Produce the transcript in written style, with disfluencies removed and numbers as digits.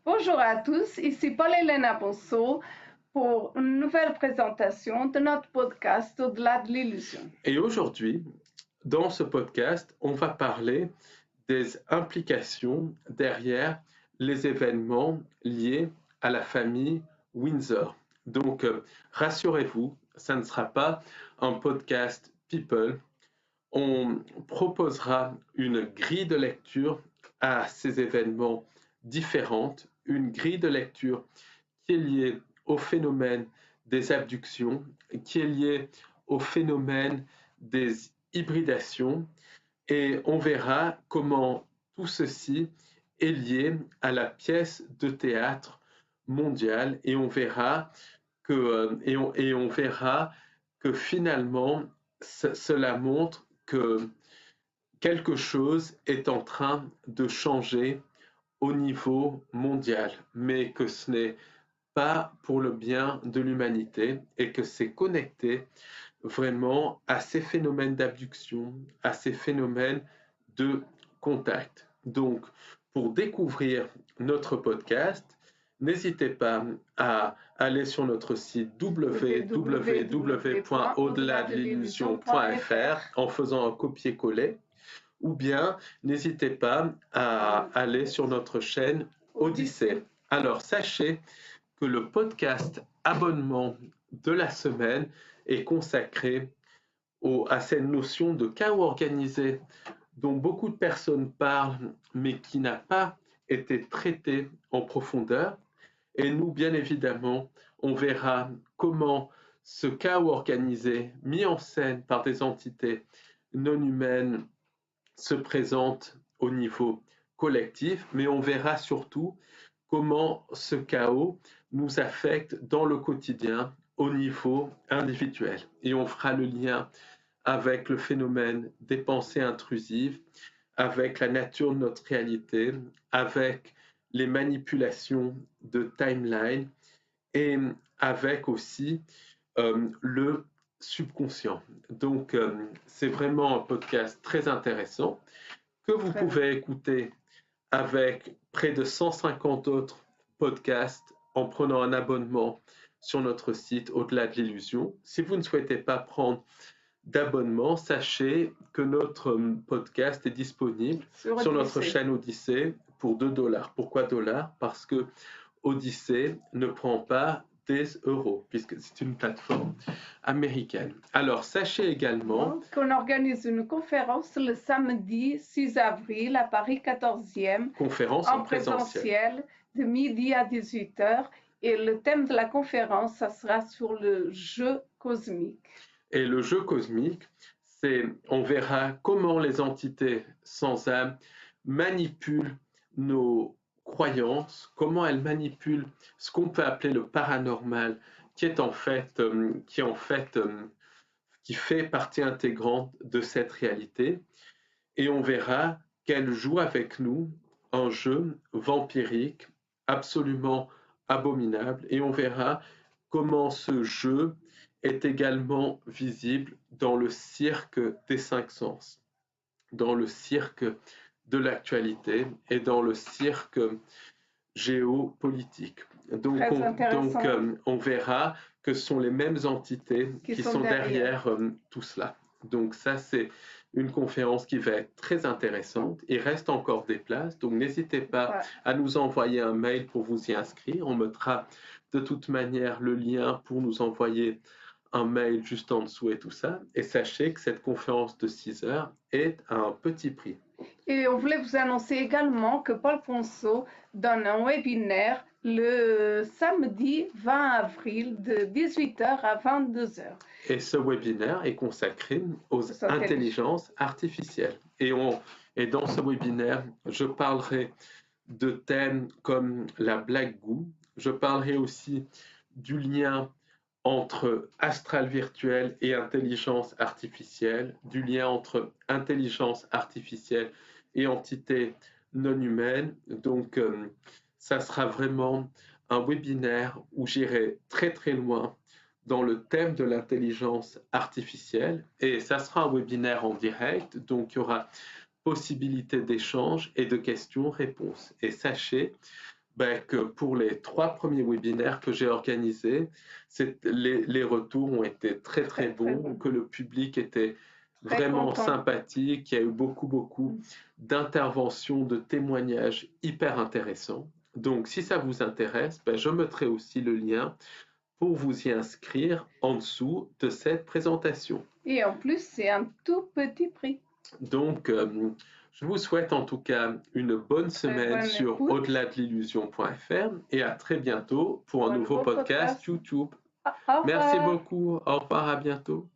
Bonjour à tous, ici Paul-Hélène Bonceau pour une nouvelle présentation de notre podcast Au-delà de l'illusion. Et aujourd'hui, dans ce podcast, on va parler des implications derrière les événements liés à la famille Windsor. Donc, rassurez-vous, ça ne sera pas un podcast People. On proposera une grille de lecture à ces événements différentes, une grille de lecture qui est liée au phénomène des abductions, qui est liée au phénomène des hybridations, et on verra comment tout ceci est lié à la pièce de théâtre mondiale, et on verra que finalement cela montre que quelque chose est en train de changer au niveau mondial, mais que ce n'est pas pour le bien de l'humanité et que c'est connecté vraiment à ces phénomènes d'abduction, à ces phénomènes de contact. Donc, pour découvrir notre podcast, n'hésitez pas à aller sur notre site www.au-delà-de-l'illusion.fr en faisant un copier-coller, ou bien n'hésitez pas à aller sur notre chaîne Odyssée. Alors, sachez que le podcast abonnement de la semaine est consacré à cette notion de chaos organisé dont beaucoup de personnes parlent, mais qui n'a pas été traitée en profondeur. Et nous, bien évidemment, on verra comment ce chaos organisé, mis en scène par des entités non humaines, se présente au niveau collectif, mais on verra surtout comment ce chaos nous affecte dans le quotidien au niveau individuel. Et on fera le lien avec le phénomène des pensées intrusives, avec la nature de notre réalité, avec les manipulations de timeline et avec aussi le subconscient. Donc, c'est vraiment un podcast très intéressant que vous pouvez écouter avec près de 150 autres podcasts en prenant un abonnement sur notre site Au-delà de l'illusion. Si vous ne souhaitez pas prendre d'abonnement, sachez que notre podcast est disponible sur notre chaîne Odyssée pour $2. Pourquoi $? Parce que Odyssée ne prend pas des euros, puisque c'est une plateforme américaine. Alors, sachez également qu'on organise une conférence le samedi 6 avril à Paris 14e, conférence en présentiel de midi à 18h. Et le thème de la conférence, ça sera sur le jeu cosmique. Et le jeu cosmique, on verra comment les entités sans âme manipulent nos croyances, comment elles manipulent ce qu'on peut appeler le paranormal, qui fait partie intégrante de cette réalité. Et on verra qu'elles jouent avec nous un jeu vampirique absolument abominable. Et on verra comment ce jeu est également visible dans le cirque des cinq sens, dans le cirque de l'actualité et dans le cirque géopolitique. Donc, on verra que ce sont les mêmes entités qui sont derrière tout cela. Donc ça, c'est une conférence qui va être très intéressante. Il reste encore des places, donc n'hésitez pas à nous envoyer un mail pour vous y inscrire. On mettra de toute manière le lien pour nous envoyer un mail juste en dessous et tout ça. Et sachez que cette conférence de 6 heures est à un petit prix. Et on voulait vous annoncer également que Paul Ponceau donne un webinaire le samedi 20 avril de 18h à 22h. Et ce webinaire est consacré aux intelligences artificielles. Et dans ce webinaire, je parlerai de thèmes comme la Black Goo. Je parlerai aussi du lien entre astral virtuel et intelligence artificielle, du lien entre intelligence artificielle et entité non humaine. Donc, ça sera vraiment un webinaire où j'irai très très loin dans le thème de l'intelligence artificielle. Et ça sera un webinaire en direct, donc il y aura possibilité d'échange et de questions-réponses. Et sachez que pour les 3 premiers webinaires que j'ai organisés, les retours ont été très, très bons, bon. que le public était Très vraiment content. sympathique, il y a eu beaucoup d'interventions, de témoignages hyper intéressants. Donc, si ça vous intéresse, je mettrai aussi le lien pour vous y inscrire en dessous de cette présentation. Et en plus, c'est un tout petit prix. Donc, je vous souhaite en tout cas une bonne semaine bonne sur écoute. au-delà de l'illusion.fr et à très bientôt pour un nouveau podcast YouTube. Au revoir. Merci beaucoup. Au revoir, à bientôt.